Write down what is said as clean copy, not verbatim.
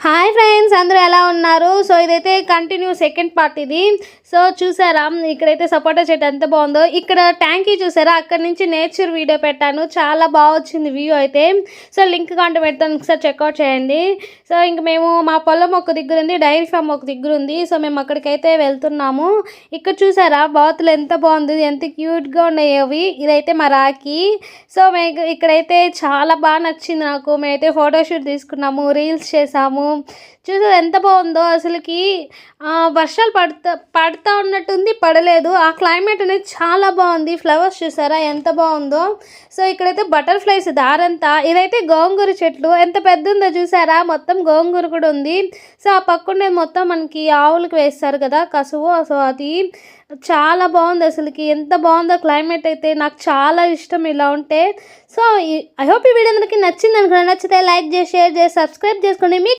Hi friends, అందరూ ఎలా ఉన్నారు? సో ఇదైతే కంటిన్యూ సెకండ్ పార్ట్ ఇది. సో చూసారా ఇక్కడైతే సపోటా చెట్టు ఎంత బాగుందో. ఇక్కడ ట్యాంకీ చూసారా, అక్కడ నుంచి నేచర్ వీడియో పెట్టాను, చాలా బాగా వచ్చింది వ్యూ అయితే. సో లింక్ కాంట పెడతాను, ఒకసారి చెక్అవుట్ చేయండి. సో ఇంక మేము మా పొలం ఒక దగ్గర ఉంది, డైరీ ఫామ్ ఒక దగ్గర ఉంది. సో మేము అక్కడికైతే వెళ్తున్నాము. ఇక్కడ చూసారా బాతులు ఎంత బాగుంది, ఎంత క్యూట్గా ఉన్నాయి అవి. ఇదైతే మా రాఖీ. సో ఇక్కడైతే చాలా బాగా నచ్చింది నాకు. మేమైతే ఫోటోషూట్ తీసుకున్నాము, రీల్స్ చేసాము. చూసారు ఎంత బాగుందో అసలుకి. వర్షాలు పడతా ఉన్నట్టుంది, పడలేదు. ఆ క్లైమేట్ అనేది చాలా బాగుంది. ఫ్లవర్స్ చూసారా ఎంత బాగుందో. సో ఇక్కడైతే బటర్ఫ్లైస్ దారంతా. ఇదైతే గోంగూర చెట్లు ఎంత పెద్ద ఉందో చూసారా, మొత్తం గోంగూర కూడా ఉంది. సో ఆ పక్కనే మొత్తం మనకి ఆవులకు వేస్తారు కదా కసువు. సో అది చాలా బాగుంది అసలుకి, ఎంత బాగుందో క్లైమేట్ అయితే. నాకు చాలా ఇష్టం ఇలా ఉంటే. సో ఐ హోప్ ఈ వీడియో అందరికీ నచ్చింది అనుకున్నాను. నచ్చితే లైక్ చేసి, షేర్ చేసి, సబ్స్క్రైబ్ చేసుకోండి.